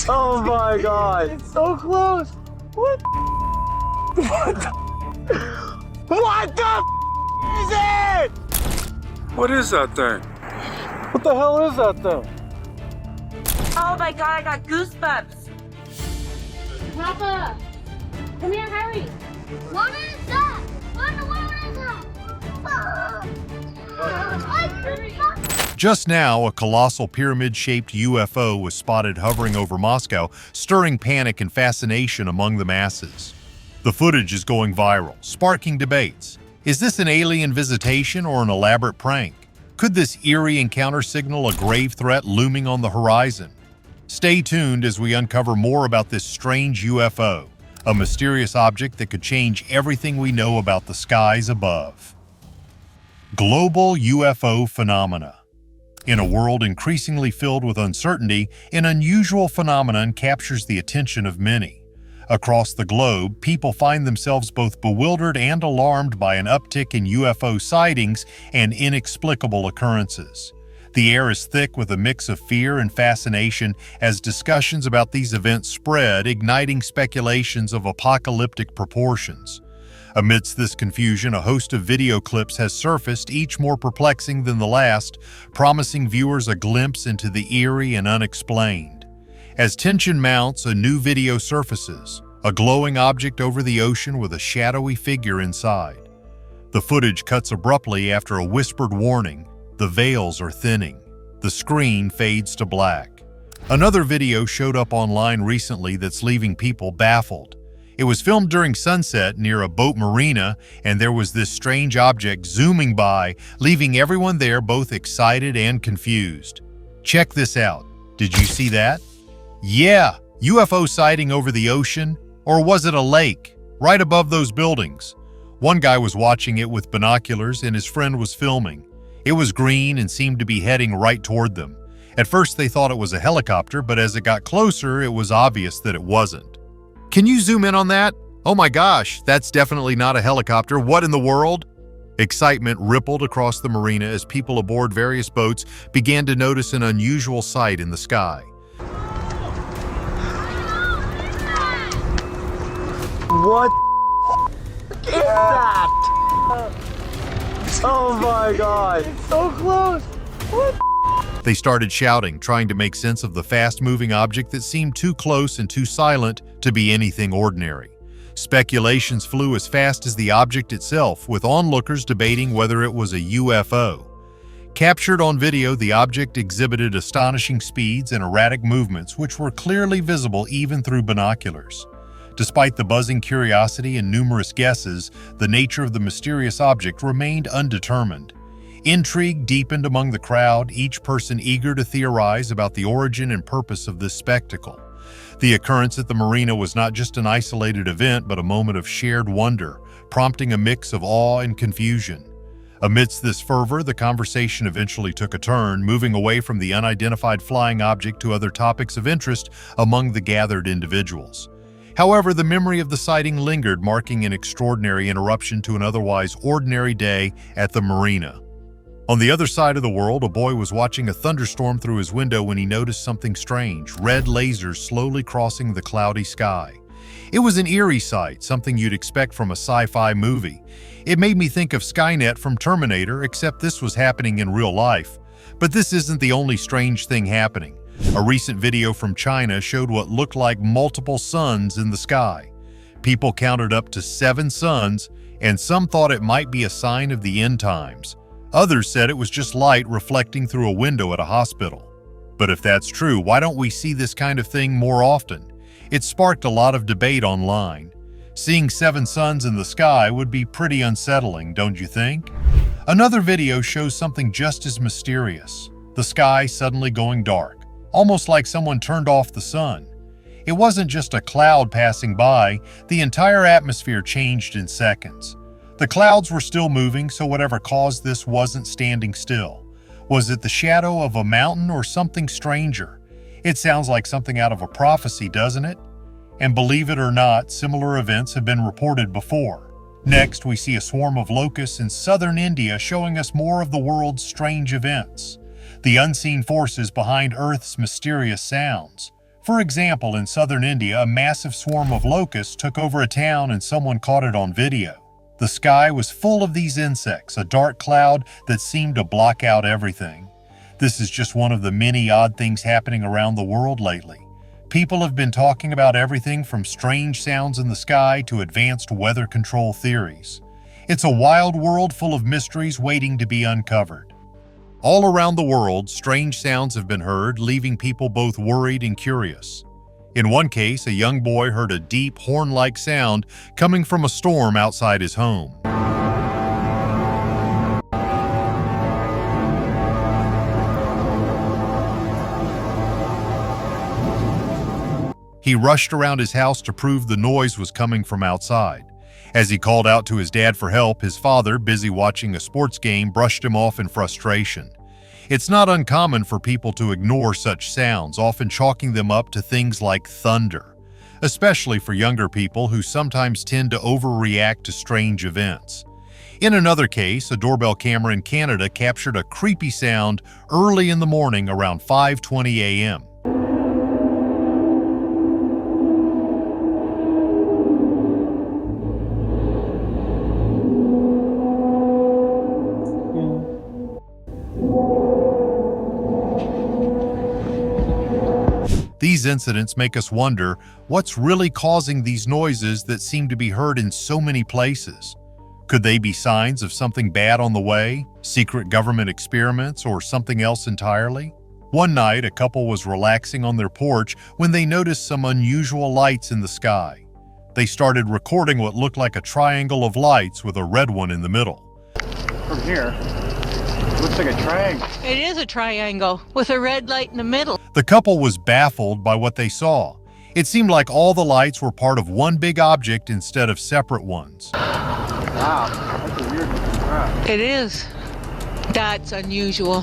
Oh my god. It's so close. What? What the is it? What is that thing? What the hell is that thing? Oh my god, I got goosebumps. Papa, come here, hurry. What is that? What is that? Just now, a colossal pyramid-shaped UFO was spotted hovering over Moscow, stirring panic and fascination among the masses. The footage is going viral, sparking debates. Is this an alien visitation or an elaborate prank? Could this eerie encounter signal a grave threat looming on the horizon? Stay tuned as we uncover more about this strange UFO, a mysterious object that could change everything we know about the skies above. Global UFO phenomena. In a world increasingly filled with uncertainty, an unusual phenomenon captures the attention of many. Across the globe, people find themselves both bewildered and alarmed by an uptick in UFO sightings and inexplicable occurrences. The air is thick with a mix of fear and fascination as discussions about these events spread, igniting speculations of apocalyptic proportions. Amidst this confusion, a host of video clips has surfaced, each more perplexing than the last, promising viewers a glimpse into the eerie and unexplained. As tension mounts, a new video surfaces, a glowing object over the ocean with a shadowy figure inside. The footage cuts abruptly after a whispered warning. The veils are thinning. The screen fades to black. Another video showed up online recently that's leaving people baffled. It was filmed during sunset near a boat marina, and there was this strange object zooming by, leaving everyone there both excited and confused. Check this out. Did you see that? Yeah, UFO sighting over the ocean, or was it a lake, right above those buildings? One guy was watching it with binoculars and his friend was filming. It was green and seemed to be heading right toward them. At first they thought it was a helicopter, but as it got closer, it was obvious that it wasn't. Can you zoom in on that? Oh my gosh, that's definitely not a helicopter. What in the world? Excitement rippled across the marina as people aboard various boats began to notice an unusual sight in the sky. What is that? Oh my god. It's so close. What? They started shouting, trying to make sense of the fast-moving object that seemed too close and too silent to be anything ordinary. Speculations flew as fast as the object itself, with onlookers debating whether it was a UFO. Captured on video, the object exhibited astonishing speeds and erratic movements, which were clearly visible even through binoculars. Despite the buzzing curiosity and numerous guesses, the nature of the mysterious object remained undetermined. Intrigue deepened among the crowd, each person eager to theorize about the origin and purpose of this spectacle. The occurrence at the marina was not just an isolated event, but a moment of shared wonder, prompting a mix of awe and confusion. Amidst this fervor, the conversation eventually took a turn, moving away from the unidentified flying object to other topics of interest among the gathered individuals. However, the memory of the sighting lingered, marking an extraordinary interruption to an otherwise ordinary day at the marina. On the other side of the world, a boy was watching a thunderstorm through his window when he noticed something strange, red lasers slowly crossing the cloudy sky. It was an eerie sight, something you'd expect from a sci-fi movie. It made me think of Skynet from Terminator, except this was happening in real life. But this isn't the only strange thing happening. A recent video from China showed what looked like multiple suns in the sky. People counted up to 7 suns, and some thought it might be a sign of the end times. Others said it was just light reflecting through a window at a hospital. But if that's true, why don't we see this kind of thing more often? It sparked a lot of debate online. Seeing 7 suns in the sky would be pretty unsettling, don't you think? Another video shows something just as mysterious. The sky suddenly going dark, almost like someone turned off the sun. It wasn't just a cloud passing by, the entire atmosphere changed in seconds. The clouds were still moving, so whatever caused this wasn't standing still. Was it the shadow of a mountain or something stranger? It sounds like something out of a prophecy, doesn't it? And believe it or not, similar events have been reported before. Next, we see a swarm of locusts in southern India showing us more of the world's strange events. The unseen forces behind Earth's mysterious sounds. For example, in southern India, a massive swarm of locusts took over a town and someone caught it on video. The sky was full of these insects, a dark cloud that seemed to block out everything. This is just one of the many odd things happening around the world lately. People have been talking about everything from strange sounds in the sky to advanced weather control theories. It's a wild world full of mysteries waiting to be uncovered. All around the world, strange sounds have been heard, leaving people both worried and curious. In one case, a young boy heard a deep, horn-like sound coming from a storm outside his home. He rushed around his house to prove the noise was coming from outside. As he called out to his dad for help, his father, busy watching a sports game, brushed him off in frustration. It's not uncommon for people to ignore such sounds, often chalking them up to things like thunder, especially for younger people who sometimes tend to overreact to strange events. In another case, a doorbell camera in Canada captured a creepy sound early in the morning around 5:20 a.m. These incidents make us wonder what's really causing these noises that seem to be heard in so many places. Could they be signs of something bad on the way, secret government experiments, or something else entirely? One night, a couple was relaxing on their porch when they noticed some unusual lights in the sky. They started recording what looked like a triangle of lights with a red one in the middle. From here, it looks like a triangle. It is a triangle with a red light in the middle. The couple was baffled by what they saw. It seemed like all the lights were part of one big object instead of separate ones. Wow, that's a weird looking crap. It is. That's unusual.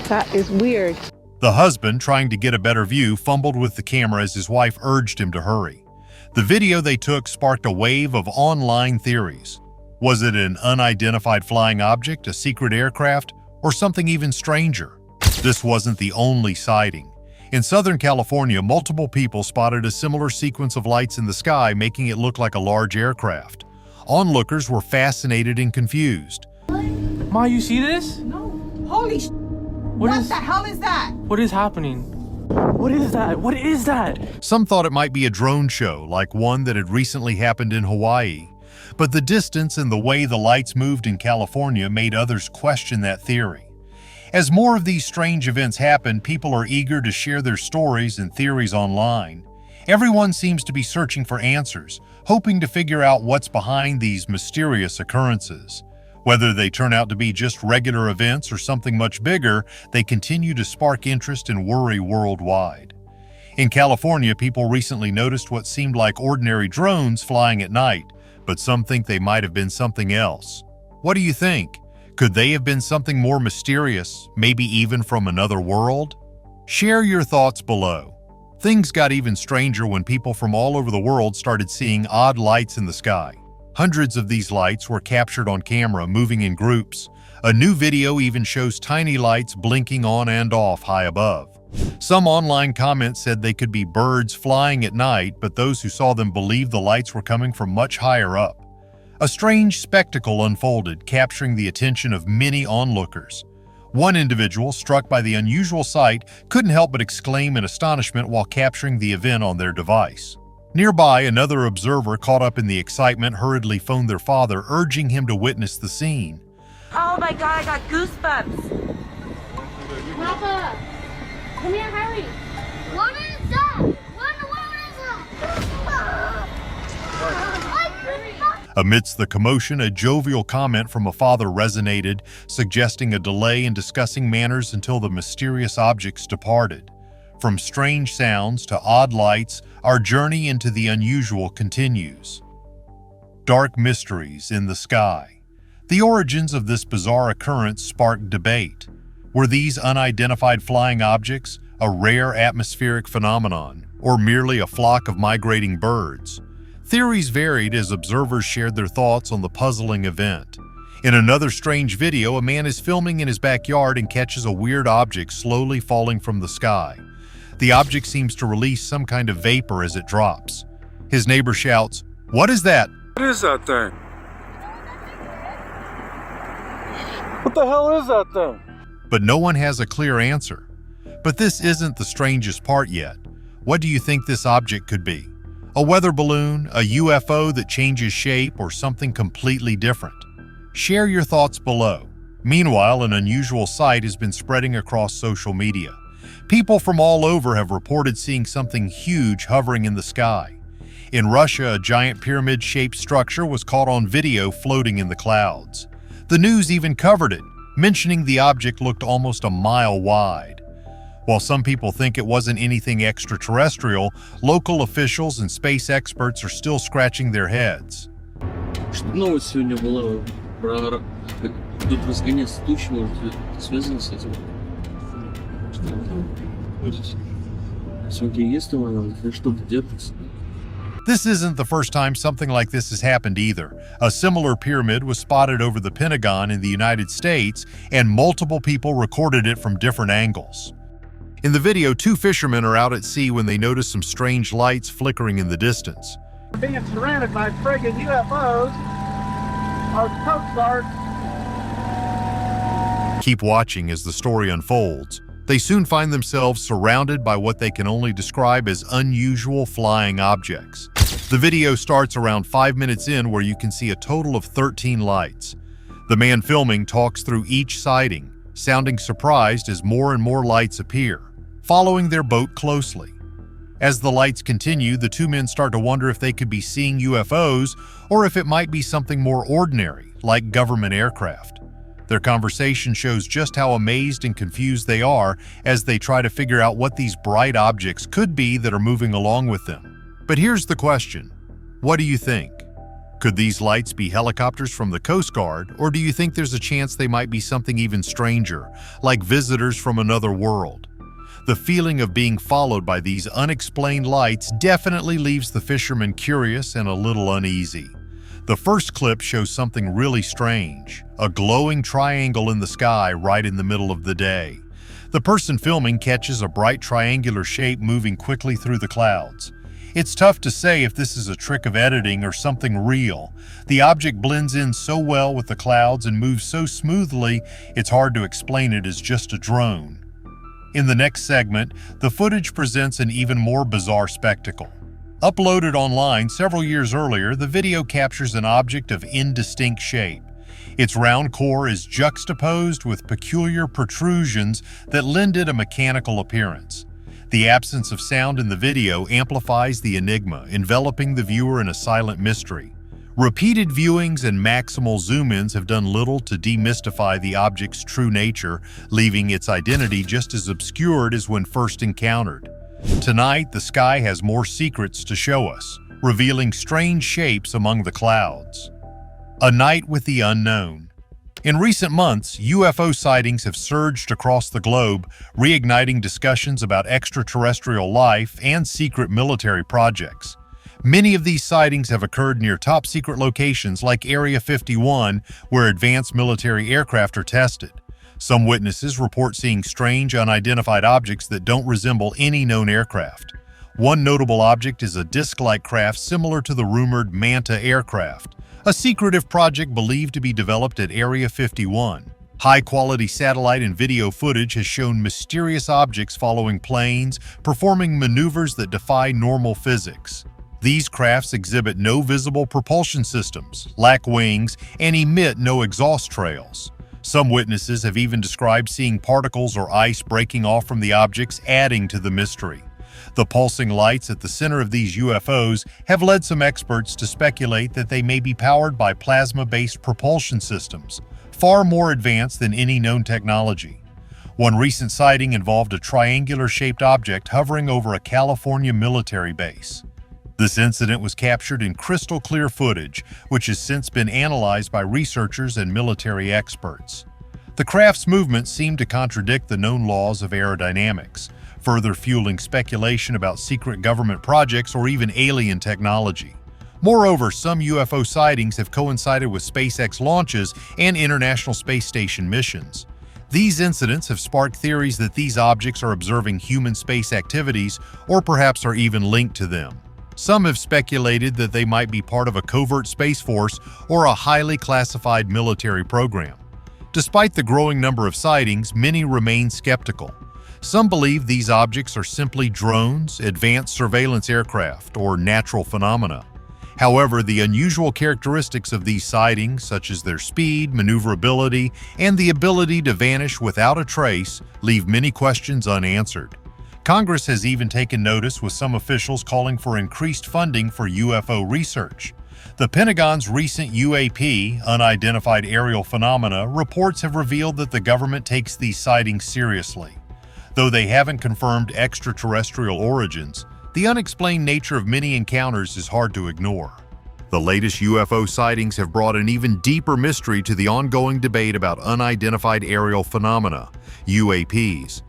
That is weird. The husband, trying to get a better view, fumbled with the camera as his wife urged him to hurry. The video they took sparked a wave of online theories. Was it an unidentified flying object, a secret aircraft, or something even stranger? This wasn't the only sighting. In Southern California, multiple people spotted a similar sequence of lights in the sky, making it look like a large aircraft. Onlookers were fascinated and confused. Ma, you see this? Holy sh! What the hell is that? What is happening? What is that? What is that? Some thought it might be a drone show, like one that had recently happened in Hawaii. But the distance and the way the lights moved in California made others question that theory. As more of these strange events happen, people are eager to share their stories and theories online. Everyone seems to be searching for answers, hoping to figure out what's behind these mysterious occurrences. Whether they turn out to be just regular events or something much bigger, they continue to spark interest and worry worldwide. In California, people recently noticed what seemed like ordinary drones flying at night, but some think they might have been something else. What do you think? Could they have been something more mysterious, maybe even from another world? Share your thoughts below. Things got even stranger when people from all over the world started seeing odd lights in the sky. Hundreds of these lights were captured on camera, moving in groups. A new video even shows tiny lights blinking on and off high above. Some online comments said they could be birds flying at night, but those who saw them believed the lights were coming from much higher up. A strange spectacle unfolded, capturing the attention of many onlookers. One individual, struck by the unusual sight, couldn't help but exclaim in astonishment while capturing the event on their device. Nearby, another observer, caught up in the excitement, hurriedly phoned their father, urging him to witness the scene. Oh my god, I got goosebumps. Papa, come here, hurry. What is that? What is that? Amidst the commotion, a jovial comment from a father resonated, suggesting a delay in discussing matters until the mysterious objects departed. From strange sounds to odd lights, our journey into the unusual continues. Dark mysteries in the sky. The origins of this bizarre occurrence sparked debate. Were these unidentified flying objects a rare atmospheric phenomenon, or merely a flock of migrating birds? Theories varied as observers shared their thoughts on the puzzling event. In another strange video, a man is filming in his backyard and catches a weird object slowly falling from the sky. The object seems to release some kind of vapor as it drops. His neighbor shouts, "What is that?" What is that thing? What the hell is that thing? But no one has a clear answer. But this isn't the strangest part yet. What do you think this object could be? A weather balloon, a UFO that changes shape, or something completely different? Share your thoughts below. Meanwhile, an unusual sight has been spreading across social media. People from all over have reported seeing something huge hovering in the sky. In Russia, a giant pyramid-shaped structure was caught on video floating in the clouds. The news even covered it, mentioning the object looked almost a mile wide. While some people think it wasn't anything extraterrestrial, local officials and space experts are still scratching their heads. Новость сегодня была про тут разгоняться тучи, может, связано с этим? Смотри, есть там что-то держится. This isn't the first time something like this has happened either. A similar pyramid was spotted over the Pentagon in the United States, and multiple people recorded it from different angles. In the video, two fishermen are out at sea when they notice some strange lights flickering in the distance. Being surrounded by friggin' UFOs. Our Coast Guard. Keep watching as the story unfolds. They soon find themselves surrounded by what they can only describe as unusual flying objects. The video starts around 5 minutes in, where you can see a total of 13 lights. The man filming talks through each sighting, sounding surprised as more and more lights appear, following their boat closely. As the lights continue, the two men start to wonder if they could be seeing UFOs or if it might be something more ordinary, like government aircraft. Their conversation shows just how amazed and confused they are as they try to figure out what these bright objects could be that are moving along with them. But here's the question. What do you think? Could these lights be helicopters from the Coast Guard, or do you think there's a chance they might be something even stranger, like visitors from another world? The feeling of being followed by these unexplained lights definitely leaves the fishermen curious and a little uneasy. The first clip shows something really strange, a glowing triangle in the sky right in the middle of the day. The person filming catches a bright triangular shape moving quickly through the clouds. It's tough to say if this is a trick of editing or something real. The object blends in so well with the clouds and moves so smoothly, it's hard to explain it as just a drone. In the next segment, the footage presents an even more bizarre spectacle. Uploaded online several years earlier, the video captures an object of indistinct shape. Its round core is juxtaposed with peculiar protrusions that lend it a mechanical appearance. The absence of sound in the video amplifies the enigma, enveloping the viewer in a silent mystery. Repeated viewings and maximal zoom-ins have done little to demystify the object's true nature, leaving its identity just as obscured as when first encountered. Tonight, the sky has more secrets to show us, revealing strange shapes among the clouds. A night with the unknown. In recent months, UFO sightings have surged across the globe, reigniting discussions about extraterrestrial life and secret military projects. Many of these sightings have occurred near top-secret locations like Area 51, where advanced military aircraft are tested. Some witnesses report seeing strange, unidentified objects that don't resemble any known aircraft. One notable object is a disc-like craft similar to the rumored Manta aircraft, a secretive project believed to be developed at Area 51. High-quality satellite and video footage has shown mysterious objects following planes, performing maneuvers that defy normal physics. These crafts exhibit no visible propulsion systems, lack wings, and emit no exhaust trails. Some witnesses have even described seeing particles or ice breaking off from the objects, adding to the mystery. The pulsing lights at the center of these UFOs have led some experts to speculate that they may be powered by plasma-based propulsion systems, far more advanced than any known technology. One recent sighting involved a triangular-shaped object hovering over a California military base. This incident was captured in crystal-clear footage, which has since been analyzed by researchers and military experts. The craft's movements seem to contradict the known laws of aerodynamics, further fueling speculation about secret government projects or even alien technology. Moreover, some UFO sightings have coincided with SpaceX launches and International Space Station missions. These incidents have sparked theories that these objects are observing human space activities or perhaps are even linked to them. Some have speculated that they might be part of a covert space force or a highly classified military program. Despite the growing number of sightings, many remain skeptical. Some believe these objects are simply drones, advanced surveillance aircraft, or natural phenomena. However, the unusual characteristics of these sightings, such as their speed, maneuverability, and the ability to vanish without a trace, leave many questions unanswered. Congress has even taken notice, with some officials calling for increased funding for UFO research. The Pentagon's recent UAP, Unidentified Aerial Phenomena, reports have revealed that the government takes these sightings seriously. Though they haven't confirmed extraterrestrial origins, the unexplained nature of many encounters is hard to ignore. The latest UFO sightings have brought an even deeper mystery to the ongoing debate about unidentified aerial phenomena, UAPs.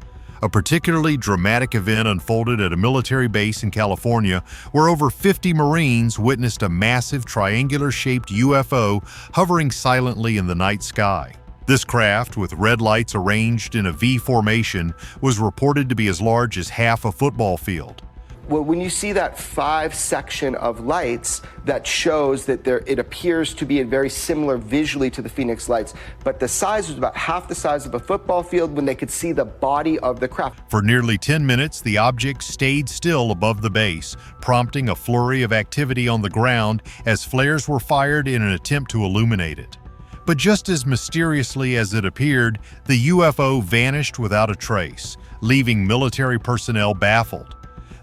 A particularly dramatic event unfolded at a military base in California where over 50 Marines witnessed a massive triangular-shaped UFO hovering silently in the night sky. This craft, with red lights arranged in a V formation, was reported to be as large as half a football field. Well, when you see that 5-section of lights, that shows that it appears to be very similar visually to the Phoenix lights, but the size was about half the size of a football field when they could see the body of the craft. For nearly 10 minutes, the object stayed still above the base, prompting a flurry of activity on the ground as flares were fired in an attempt to illuminate it. But just as mysteriously as it appeared, the UFO vanished without a trace, leaving military personnel baffled.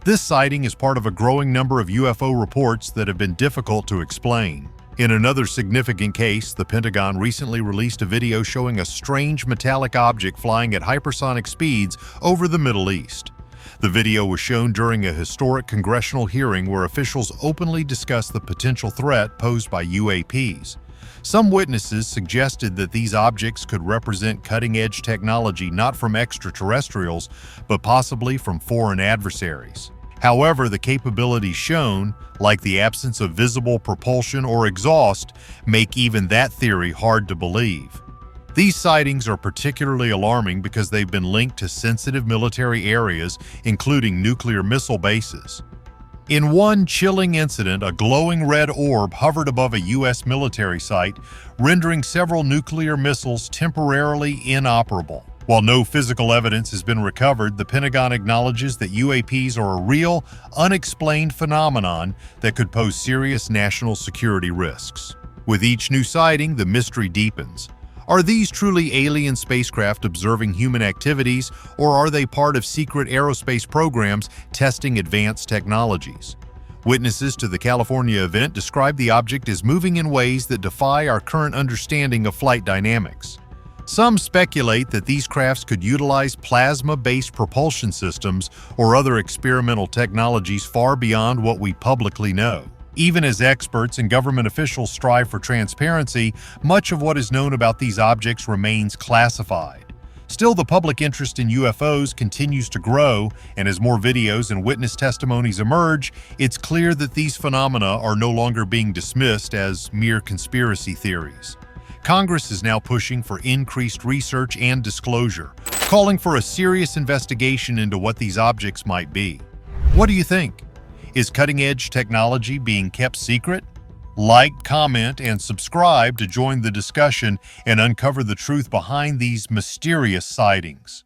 This sighting is part of a growing number of UFO reports that have been difficult to explain. In another significant case, the Pentagon recently released a video showing a strange metallic object flying at hypersonic speeds over the Middle East. The video was shown during a historic congressional hearing where officials openly discussed the potential threat posed by UAPs. Some witnesses suggested that these objects could represent cutting-edge technology not from extraterrestrials, but possibly from foreign adversaries. However, the capabilities shown, like the absence of visible propulsion or exhaust, make even that theory hard to believe. These sightings are particularly alarming because they've been linked to sensitive military areas, including nuclear missile bases. In one chilling incident, a glowing red orb hovered above a U.S. military site, rendering several nuclear missiles temporarily inoperable. While no physical evidence has been recovered, the Pentagon acknowledges that UAPs are a real, unexplained phenomenon that could pose serious national security risks. With each new sighting, the mystery deepens. Are these truly alien spacecraft observing human activities, or are they part of secret aerospace programs testing advanced technologies? Witnesses to the California event described the object as moving in ways that defy our current understanding of flight dynamics. Some speculate that these crafts could utilize plasma-based propulsion systems or other experimental technologies far beyond what we publicly know. Even as experts and government officials strive for transparency, much of what is known about these objects remains classified. Still, the public interest in UFOs continues to grow, and as more videos and witness testimonies emerge, it's clear that these phenomena are no longer being dismissed as mere conspiracy theories. Congress is now pushing for increased research and disclosure, calling for a serious investigation into what these objects might be. What do you think? Is cutting-edge technology being kept secret? Like, comment, and subscribe to join the discussion and uncover the truth behind these mysterious sightings.